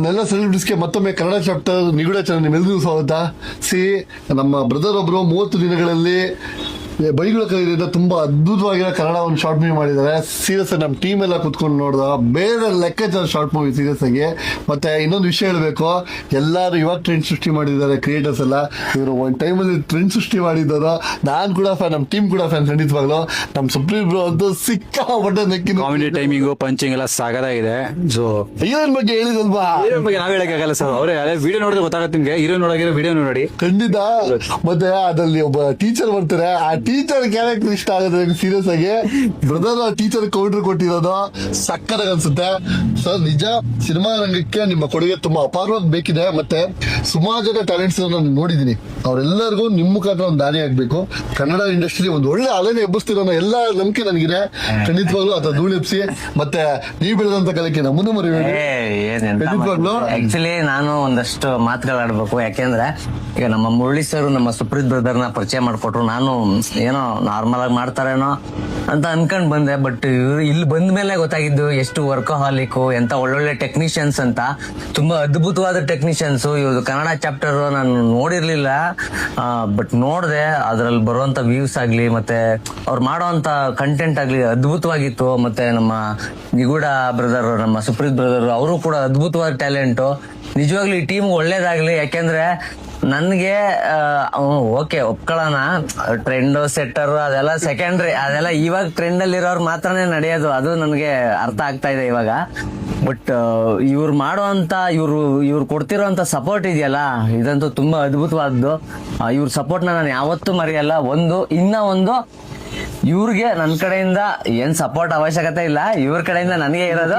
ಎಲ್ಲ ಸೆಲೆಬ್ರಿಟೀಸ್ಗೆ ಮತ್ತೊಮ್ಮೆ ಕನ್ನಡ ಚಾಪ್ಟರ್ ನಿಗೂಢ ಚಾನಲ್ ನಿಮ್ಮೆಲ್ಲರಿಗೂ ಸ್ವಾಗತ. ನಮ್ಮ ಬ್ರದರ್ ಒಬ್ರು 30 ದಿನಗಳಲ್ಲಿ ಬೈಗುಳ ಕಲಿಯಿಂದ ತುಂಬಾ ಅದ್ಭುತವಾಗಿರೋ ಕನ್ನಡ ಒಂದು ಶಾರ್ಟ್ ಮೂವಿ ಮಾಡಿದ್ದಾರೆ. ಸೀರಿಯಸ್ ನಮ್ಮ ಟೀಮ್ ಎಲ್ಲ ಕುತ್ಕೊಂಡು ನೋಡ್ದ ಬೇರೆ ಲೆಕ್ಕಾಚಾರ ಶಾರ್ಟ್ ಮೂವಿ ಸೀರಿಯಸ್ ಆಗಿ. ಮತ್ತೆ ಇನ್ನೊಂದು ವಿಷಯ ಹೇಳ್ಬೇಕು, ಎಲ್ಲಾರು ಇವಾಗ ಟ್ರೆಂಡ್ ಸೃಷ್ಟಿ ಮಾಡಿದ್ದಾರೆ ಕ್ರಿಯೇಟರ್ಸ್ ಎಲ್ಲ. ಇವರು ಒಂದ್ ಟೈಮಲ್ಲಿ ಟ್ರೆಂಡ್ ಸೃಷ್ಟಿ ಮಾಡಿದ್ದಾರೆ. ನಾನ್ ಕೂಡ ಫ್ಯಾನ್, ನಮ್ಮ ಟೀಮ್ ಕೂಡ ಫ್ಯಾನ್ ಖಂಡಿತವಾಗ್ಲು. ನಮ್ಮ ಸುಪ್ರೀಂ ಬ್ರೋ ಅಂತೂ ಸಿಕ್ಕಾಪಟ್ಟೆ ನೆಕ್ಕಿನ ಕಾಮಿಡಿ ಟೈಮಿಂಗು ಪಂಚಿಂಗ್ ಎಲ್ಲ ಸಾಗದಾಗಿದೆ. ಸೊ ಹೀರೋಯಿನ್ ಬಗ್ಗೆ ಹೇಳಿದಲ್ವಾ, ಹೀರೋಯಿನ್ ಬಗ್ಗೆ ನಾವ್ ಹೇಳಕ್ಕಾಗಲ್ಲ ಸರ್. ಅವರೇ ಅದೇ ವಿಡಿಯೋ ನೋಡಿದ್ರೆ ಗೊತ್ತಾಗುತ್ತೆ ನಿಮ್ಗೆ. ಹೀರೋಯಿನ್ ನೋಡೋಕೆ ವಿಡಿಯೋ ನೋಡಿ ಖಂಡಿತ. ಮತ್ತೆ ಅದರಲ್ಲಿ ಒಬ್ಬ ಟೀಚರ್ ಬರ್ತಾರೆ, ಆ ಟೀಚರ್ ಕ್ಯಾರೆಕ್ಟರ್ ಇಷ್ಟ ಆಗುತ್ತೆ ಸೀರಿಯಸ್ ಆಗಿ. ಬ್ರದರ್ ಟೀಚರ್ ಕೌಂಟರ್ ಕೊಟ್ಟಿರೋದು ಸಕ್ಕತ್ತಾಗಿ ಅನ್ಸುತ್ತೆ. ಸರ್ ನಿಜ ಸಿನಿಮಾ ರಂಗಕ್ಕೆ ನಿಮ್ಮ ಕೊಡುಗೆ ತುಂಬಾ ಅಪಾರವಾಗಿ ಬೇಕಿದೆ. ಮತ್ತೆ ಸುಮಾರು ಜನ ಟ್ಯಾಲೆಂಟ್ಸ್ ನಾನು ನೋಡಿದೀನಿ, ಅವರೆಲ್ಲರಿಗೂ ನಿಮ್ಮ ಮುಖಾಂತರ ಒಂದು ದಾರಿ ಆಗ್ಬೇಕು. ಕನ್ನಡ ಇಂಡಸ್ಟ್ರಿ ಒಂದು ಒಳ್ಳೆ ಅಲೆನೇ ಎಬ್ಬಿಸ್ತಿರೋ ಎಲ್ಲ ನಂಬಿಕೆ ನನಗಿದೆ. ಖಂಡಿತವಾಗ್ಲೂ ಅದ ಧೂಳೆಪ್ಸಿ ಮತ್ತೆ ನೀವು ಬೆಳೆದಂತ ಕಲಿಕೆ ನಮ್ಮನ್ನು ಮರಿಬೇಡಿ. ಖಂಡಿತವಾಗ್ಲು ಆಕ್ಚುಲಿ ನಾನು ಒಂದಷ್ಟು ಮಾತುಗಳಾಡ್ಬೇಕು. ಯಾಕೆಂದ್ರೆ ಈಗ ನಮ್ಮ ಮುರಳಿ ಸರ್ ನಮ್ಮ ಸುಪ್ರೀತ್ ಬ್ರದರ್ನ ಪರಿಚಯ ಮಾಡ್ಕೊಟ್ರು. ನಾನು ಏನೋ ನಾರ್ಮಲ್ ಆಗಿ ಮಾಡ್ತಾರೇನೋ ಅಂತ ಅನ್ಕೊಂಡ್ ಬಂದೆ. ಬಟ್ ಇವ್ರು ಇಲ್ಲಿ ಬಂದ ಮೇಲೆ ಗೊತ್ತಾಗಿದ್ದು ಎಷ್ಟು ವರ್ಕೋಹಾಲಿಕ್, ಎಂತ ಒಳ್ಳೊಳ್ಳೆ ಟೆಕ್ನಿಷಿಯನ್ಸ್ ಅಂತ. ತುಂಬಾ ಅದ್ಭುತವಾದ ಟೆಕ್ನಿಷಿಯನ್ಸ್. ಇವ್ರು ಕನ್ನಡ ಚಾಪ್ಟರ್ ನಾನು ನೋಡಿರ್ಲಿಲ್ಲ, ಬಟ್ ನೋಡ್ದೆ. ಅದ್ರಲ್ಲಿ ಬರುವಂತ ವ್ಯೂಸ್ ಆಗ್ಲಿ ಮತ್ತೆ ಅವ್ರು ಮಾಡೋಂತ ಕಂಟೆಂಟ್ ಆಗ್ಲಿ ಅದ್ಭುತವಾಗಿತ್ತು. ಮತ್ತೆ ನಮ್ಮ ನಿಗೂಢ ಬ್ರದರ್, ನಮ್ಮ ಸುಪ್ರೀತ್ ಬ್ರದರ್, ಅವರು ಕೂಡ ಅದ್ಭುತವಾದ ಟ್ಯಾಲೆಂಟ್. ನಿಜವಾಗ್ಲೂ ಈ ಟೀಮ್ ಒಳ್ಳೇದಾಗ್ಲಿ. ಯಾಕೆಂದ್ರೆ ನನ್ಗೆ ಓಕೆ ಒಪ್ಕೊಳ್ಳೋಣ, ಟ್ರೆಂಡ್ ಸೆಟ್ಟರ್ ಅದೆಲ್ಲ ಸೆಕೆಂಡ್ರಿ. ಅದೆಲ್ಲ ಇವಾಗ ಟ್ರೆಂಡ್ ಅಲ್ಲಿ ಇರೋರು ಮಾತ್ರನೇ ನಡೆಯೋದು. ಅದು ನನ್ಗೆ ಅರ್ಥ ಆಗ್ತಾ ಇದೆ ಇವಾಗ. ಬಟ್ ಇವ್ರು ಮಾಡುವಂತ ಇವ್ರು ಕೊಡ್ತಿರೋಂತ ಸಪೋರ್ಟ್ ಇದೆಯಲ್ಲ, ಇದಂತೂ ತುಂಬಾ ಅದ್ಭುತವಾದ್ದು. ಇವ್ರ ಸಪೋರ್ಟ್ನ ನಾನು ಯಾವತ್ತೂ ಮರೆಯಲ್ಲ. ಒಂದು ಇವ್ರಿಗೆ ನನ್ನ ಕಡೆಯಿಂದ ಏನ್ ಸಪೋರ್ಟ್ ಅವಶ್ಯಕತೆ ಇಲ್ಲ, ಇವ್ರ ಕಡೆಯಿಂದ ನನಗೆ ಇರೋದು.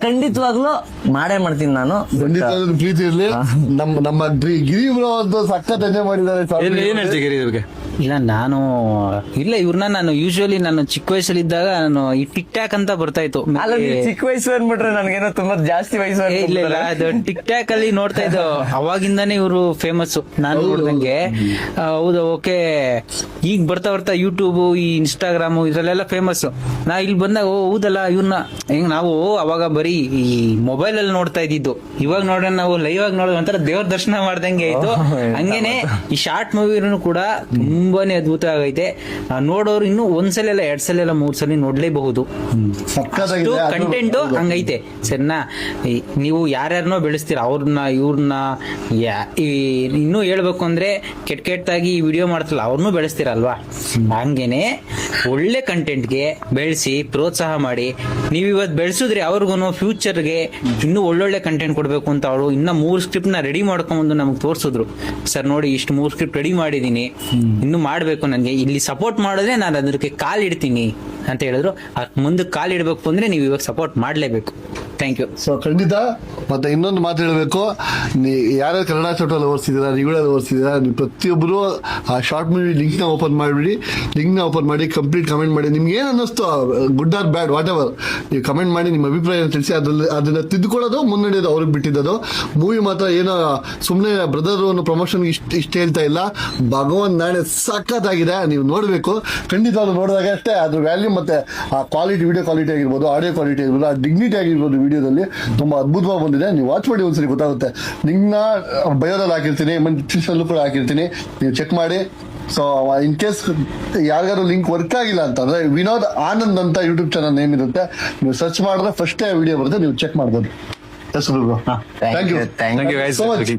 ಖಂಡಿತವಾಗ್ಲೂ ಮಾಡೇ ಮಾಡ್ತೀನಿ ನಾನು. ಪ್ರೀತಿ ಇರ್ಲಿ. ನಮ್ಮ ಗಿರಿ ಬ್ರೋ ಅಂತ ಸಖತ್ ಎಂಜಾಯ್ ಮಾಡಿದ್ದಾರೆ. ಏನ್ ಹೇಳ್ತೀವಿ ಗಿರಿ ಇವ್ರಿಗೆ? ಇಲ್ಲ ಇವ್ರನ್ನ ನಾನು ಯೂಶುವಲಿ ನಾನು ಚಿಕ್ಕ ವಯಸ್ಸಲ್ಲಿ ಇದ್ದಾಗ ನಾನು ಈ ಟಿಕ್ ಟಾಕ್ ಅಂತ ಬರ್ತಾ ಇತ್ತು. ಚಿಕ್ಕ ವಯಸ್ಸು ಅಂದ್ಬಿಟ್ರೆ ನನಗೇನೋ ತುಂಬಾ ಜಾಸ್ತಿ ವಯಸ್ಸು. ಇಲ್ಲ ಅದು ಟಿಕ್ ಟಾಕ್ ಅಲ್ಲಿ ನೋಡ್ತಾ ಇದ್ದು. ಅವಾಗಿಂದಾನೇ ಇವರು ಫೇಮಸ್ ನಾನು ನೋಡ್ದಂಗೆ. ಹೌದು ಓಕೆ. ಈಗ ಬರ್ತಾ ಯೂಟ್ಯೂಬ್, ಈ ಇನ್ಸ್ಟಾಗ್ರಾಮ್ ಇದ್ರಲ್ಲೆಲ್ಲ ಫೇಮಸ್. ನಾ ಇಲ್ಲಿ ಬಂದಾಗ ಹೌದಲ್ಲ ಇವ್ರನ್ನ ಹೆಂಗ್ ನಾವು ಅವಾಗ ಬರೀ ಈ ಮೊಬೈಲ್ ಅಲ್ಲಿ ನೋಡ್ತಾ ಇದ್ದಿದ್ದು. ಇವಾಗ ನೋಡೋಣ ನಾವು ಲೈವ್ ಆಗಿ ನೋಡೋದು ಒಂಥರ ದೇವ್ರ ದರ್ಶನ ಮಾಡ್ದಂಗೆ ಆಯ್ತು. ಹಂಗೇನೆ ಈ ಶಾರ್ಟ್ ಮೂವಿನೂ ಕೂಡ ತುಂಬಾನೇ ಅದ್ಭುತ ಆಗೈತೆ. ನೋಡೋರು ಇನ್ನು ಒಂದ್ಸಲ ಇಲ್ಲ, 2 ಸಲ ಇಲ್ಲ, 3 ಸಲ ನೋಡ್ಲೇಬಹುದು. ಕಂಟೆಂಟ್ ಹಂಗೈತೆ ಸರಿನಾ. ನೀವು ಯಾರ್ಯಾರನೋ ಬೆಳೆಸ್ತೀರ, ಇವ್ರನ್ನ ಇನ್ನೂ ಹೇಳ್ಬೇಕು ಅಂದ್ರೆ ಕೆಟ್ಟಾಗಿ ಈ ವಿಡಿಯೋ ಮಾಡ್ತಾರಲ್ಲ ಅವ್ರನ್ನೂ ಬೆಳೆಸ್ತೀರಲ್ವಾ. ಹಂಗೇನೆ ಒಳ್ಳೆ ಕಂಟೆಂಟ್ಗೆ ಬೆಳೆಸಿ ಪ್ರೋತ್ಸಾಹ ಮಾಡಿ. ನೀವು ಇವತ್ತು ಬೆಳೆಸಿದ್ರೆ ಅವ್ರಿಗೂ ಫ್ಯೂಚರ್ಗೆ ಇನ್ನೂ ಒಳ್ಳೊಳ್ಳೆ ಕಂಟೆಂಟ್ ಕೊಡ್ಬೇಕು ಅಂತ ಅವರು ಇನ್ನ 3 ಸ್ಕ್ರಿಪ್ಟ್ ನ ರೆಡಿ ಮಾಡ್ಕೊಂಡ್ಬಂದು ನಮ್ಗೆ ತೋರಿಸಿದ್ರು. ಸರ್ ನೋಡಿ ಇಷ್ಟು 3 ಸ್ಕ್ರಿಪ್ಟ್ ರೆಡಿ ಮಾಡಿದೀನಿ, ಇನ್ನು ಮಾಡ್ಬೇಕು, ನನಗೆ ಇಲ್ಲಿ ಸಪೋರ್ಟ್ ಮಾಡಿದ್ರೆ ನಾನು ಅದಕ್ಕೆ ಕಾಲಿಡ್ತೀನಿ ಅಂತ ಹೇಳಿದ್ರು. ಮುಂದಕ್ಕೆ ಕಾಲಿಡ್ಬೇಕು ಅಂದ್ರೆ ನೀವು ಇವಾಗ ಸಪೋರ್ಟ್ ಮಾಡ್ಲೇಬೇಕು. Thank you. ಸೊ ಖಂಡಿತ. ಮತ್ತೆ ಇನ್ನೊಂದು ಮಾತು ಹೇಳಬೇಕು, ಯಾರ್ಯಾರು ಕನ್ನಡ ಚಾಪ್ಟರ್ ಓದಿಸಿದ್ದೀರಾ, ನಿಗೂಢ ಓದಿಸಿದ್ದೀರಾ, ನೀವು ಪ್ರತಿಯೊಬ್ಬರು ಆ ಶಾರ್ಟ್ ಮೂವಿ ಲಿಂಕ್ ನ ಓಪನ್ ಮಾಡಿ ಕಂಪ್ಲೀಟ್ ಕಮೆಂಟ್ ಮಾಡಿ. ನಿಮ್ಗೆ ಏನ್ ಅನ್ನಿಸ್ತು, good or bad whatever, ನೀವು ಕಮೆಂಟ್ ಮಾಡಿ ನಿಮ್ಮ ಅಭಿಪ್ರಾಯ ತಿಳಿಸಿ. ಅದನ್ನ ತಿದ್ದುಕೊಳ್ಳೋದು ಮುನ್ನಡೆಯೋದು ಅವ್ರಿಗೆ ಬಿಟ್ಟಿದ್ದು. ಮೂವಿ ಮಾತ್ರ ಏನೋ ಸುಮ್ಮನೆ ಬ್ರದರ್ ಪ್ರಮೋಷನ್ ಇಷ್ಟ ಹೇಳ್ತಾ ಇಲ್ಲ. ಭಗವಂತ ನಾಳೆ ಸಖತ್ತಾಗಿದೆ, ನೀವು ನೋಡ್ಬೇಕು. ಖಂಡಿತ ಅದು ನೋಡಿದಾಗ ಅಷ್ಟೇ ಅದ್ರ ವ್ಯಾಲ್ಯೂ ಮತ್ತೆ ಆ ಕ್ವಾಲಿಟಿ, ವಿಡಿಯೋ ಕ್ವಾಲಿಟಿ ಆಗಿರ್ಬೋದು, ಆಡಿಯೋ ಕ್ವಾಲಿಟಿ ಆಗಿರ್ಬೋದು, ಆ ಡಿಗ್ನಿಟಿ ಆಗಿರ್ಬೋದು, ವಿಡಿಯೋದಲ್ಲಿ ತುಂಬಾ ಅದ್ಭುತವಾಗಿ ಬಂದಿದೆ. ನೀವು ವಾಚ್ ಮಾಡಿ ಒಂದ್ಸರಿ ಗೊತ್ತಾಗುತ್ತೆ. ಲಿಂಕ್ನ ಬಯೋದಲ್ಲಿ ಹಾಕಿರ್ತೀನಿ, ಡಿಸ್ಕ್ರಿಪ್ಷನ್ ಕೂಡ ಹಾಕಿರ್ತೀನಿ, ನೀವು ಚೆಕ್ ಮಾಡಿ. ಸೊ ಇನ್ ಕೇಸ್ ಯಾರಿಗಾರು ಲಿಂಕ್ ವರ್ಕ್ ಆಗಿಲ್ಲ ಅಂತಂದ್ರೆ ವಿನೋದ್ ಆನಂದ್ ಅಂತ ಯೂಟ್ಯೂಬ್ ಚಾನಲ್ ನೇಮ್ ಇರುತ್ತೆ, ನೀವು ಸರ್ಚ್ ಮಾಡಿದ್ರೆ ಫಸ್ಟೇ ವಿಡಿಯೋ ಬರುತ್ತೆ, ನೀವು ಚೆಕ್ ಮಾಡ್ಬೋದು. Thank you so much.